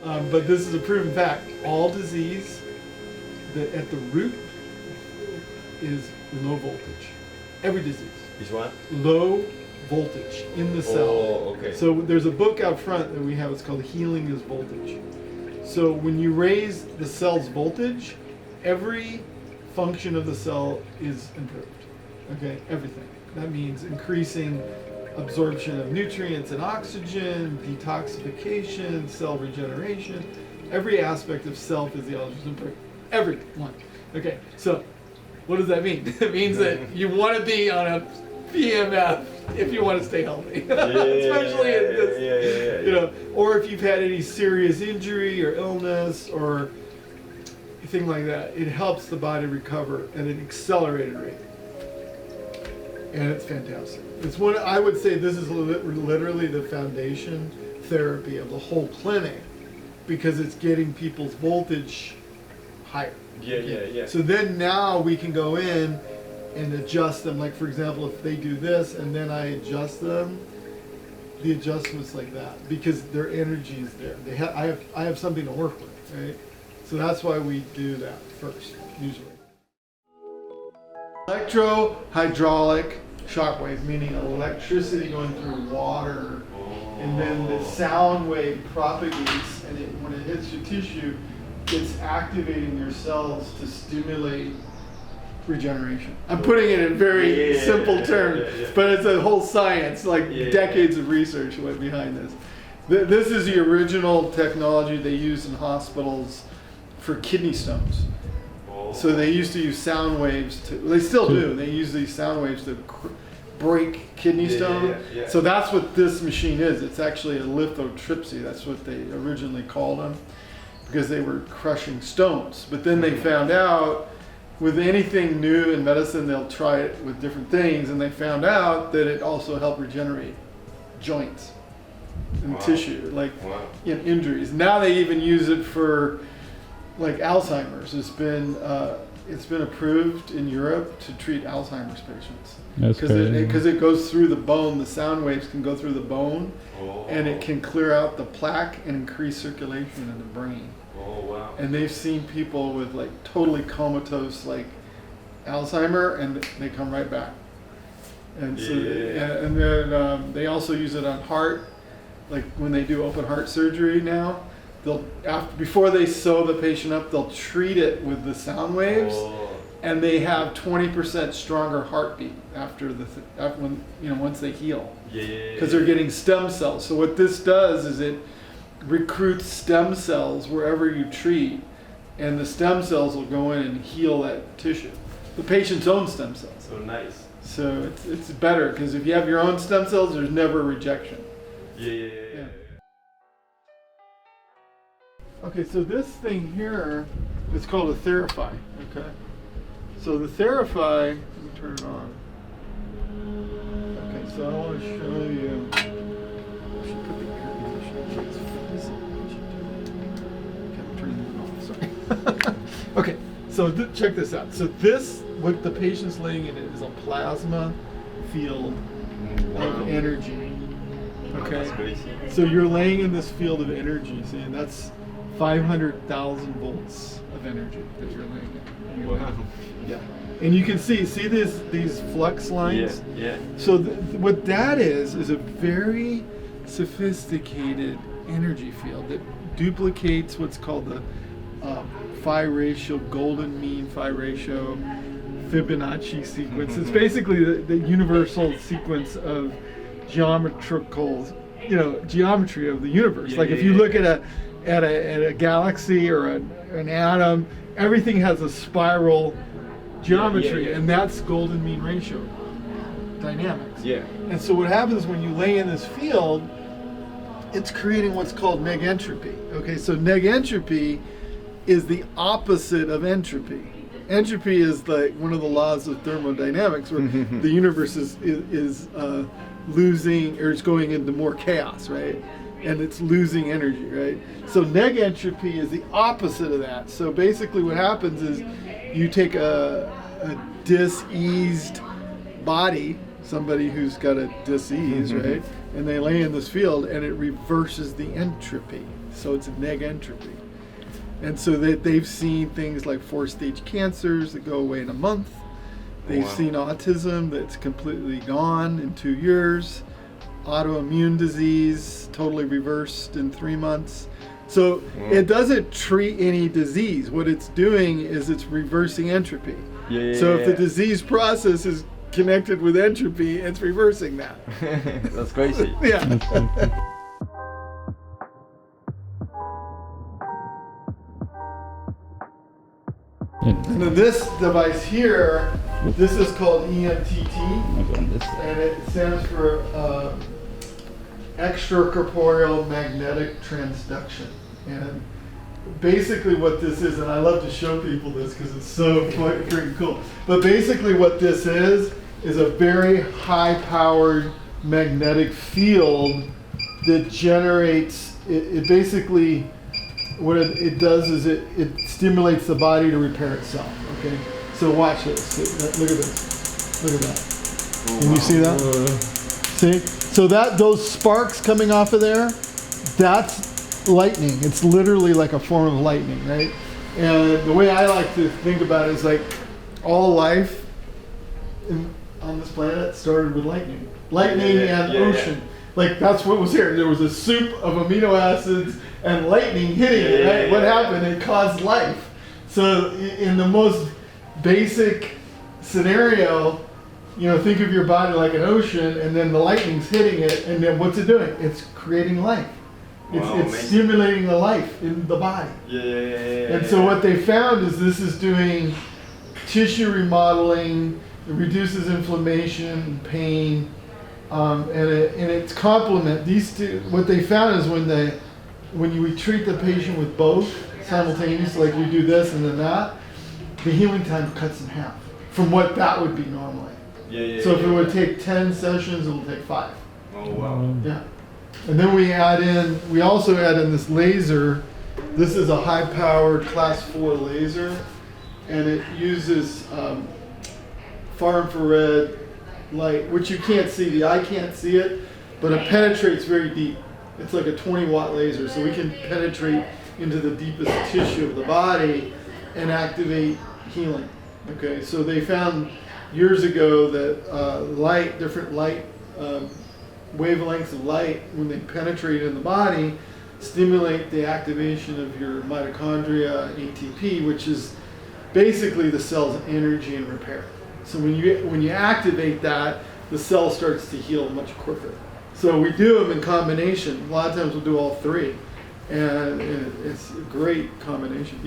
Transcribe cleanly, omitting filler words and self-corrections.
But this is a proven fact. All disease, at the root, is low voltage. Every disease. Is what? Low voltage in the cell. Oh, okay. So there's a book out front that we have. It's called Healing is Voltage. So when you raise the cell's voltage, every function of the cell is improved. Okay, everything. That means increasing absorption of nutrients and oxygen, detoxification, cell regeneration. Every aspect of cell physiology is improved. Every one. Okay, so what does that mean? It means that you want to be on a PMF if you want to stay healthy. Especially in this, you know, or if you've had any serious injury or illness or thing like that, it helps the body recover at an accelerated rate. And it's fantastic. It's one, I would say this is literally the foundation therapy of the whole clinic because it's getting people's voltage higher. Yeah. So then now we can go in and adjust them. Like for example, if they do this and then I adjust them, the adjustments like that because their energy is there. I have something to work with, right? So that's why we do that first, usually. Electro-hydraulic shockwave, meaning electricity going through water, and then the sound wave propagates, and when it hits your tissue, it's activating your cells to stimulate regeneration. I'm putting it in very simple terms, but it's a whole science, like decades of research went behind this. This is the original technology they use in hospitals for kidney stones. So they used to use sound waves they still do. They use these sound waves to break kidney stone. So that's what this machine is. It's actually a lithotripsy. That's what they originally called them because they were crushing stones. But then they found out with anything new in medicine, they'll try it with different things. And they found out that it also helped regenerate joints and tissue, like in injuries. Now they even use it for like Alzheimer's. It's been approved in Europe to treat Alzheimer's patients because it goes through the bone. The sound waves can go through the bone, and it can clear out the plaque and increase circulation in the brain. And they've seen people with like totally comatose like Alzheimer, and they come right back. And so, and then they also use it on heart, like when they do open heart surgery now. Before they sew the patient up, they'll treat it with the sound waves, and they have 20% stronger heartbeat once they heal. Because they're getting stem cells. So what this does is it recruits stem cells wherever you treat, and the stem cells will go in and heal that tissue. The patient's own stem cells. So nice. So it's better because if you have your own stem cells, there's never rejection. Yeah. Okay, so this thing here is called a Therify. Okay, so the Therify, let me turn it on. Okay, so I want to show you. I should put the air conditioning. Okay, I'm turning it off. Sorry. Okay, so check this out. So what the patient's laying in is a plasma field of energy. Okay, so you're laying in this field of energy. See, and that's 500,000 volts of energy that you're laying in. Wow. Yeah. And you can see these flux lines? Yeah. So what that is a very sophisticated energy field that duplicates what's called the phi ratio, golden mean phi ratio, Fibonacci sequence. It's basically the universal sequence of geometry of the universe. If you look at a galaxy or an atom, everything has a spiral geometry, and that's golden mean ratio dynamics. And so what happens when you lay in this field, it's creating what's called negentropy. Okay, so negentropy is the opposite of entropy. Entropy is like one of the laws of thermodynamics, where the universe is losing, or it's going into more chaos, right? And it's losing energy, right? So negentropy is the opposite of that. So basically what happens is you take a diseased body, somebody who's got a disease, right? And they lay in this field and it reverses the entropy. So it's neg entropy. And so they've seen things like 4-stage cancers that go away in a month. They've seen autism that's completely gone in 2 years. Autoimmune disease totally reversed in 3 months. So it doesn't treat any disease. What it's doing is it's reversing entropy. So if the disease process is connected with entropy, it's reversing that. That's crazy. Yeah. And then this device here, this is called EMTT, and it stands for extracorporeal magnetic transduction. And basically what this is, and I love to show people this because it's so freaking cool, but basically what this is a very high-powered magnetic field that generates, it basically, what it does is it stimulates the body to repair itself, okay? So watch this, look at this, look at that. Can you see that? See? So those sparks coming off of there, that's lightning. It's literally like a form of lightning, right? And the way I like to think about it is like all life on this planet started with lightning. Lightning and ocean. Like that's what was here. There was a soup of amino acids and lightning hitting it, right? What happened? It caused life. So in the most basic scenario, you know, think of your body like an ocean, and then the lightning's hitting it, and then what's it doing? It's creating life. It's stimulating the life in the body. And so what they found is this is doing tissue remodeling, it reduces inflammation, pain, and it's complement. These two, what they found is when we treat the patient with both simultaneously, like we do this and then that, the healing time cuts in half from what that would be normally. So if it would take 10 sessions, it'll take 5. Oh wow. Yeah. And then we also add in this laser. This is a high-powered class 4 laser, and it uses far infrared light, which you can't see. The eye can't see it, but it penetrates very deep. It's like a 20-watt laser, so we can penetrate into the deepest tissue of the body and activate healing. Okay, so they found years ago that different light wavelengths of light, when they penetrate in the body, stimulate the activation of your mitochondria, ATP, which is basically the cell's energy and repair. So when you activate that, the cell starts to heal much quicker. So we do them in combination. A lot of times we'll do all 3, and it's a great combination. Yeah.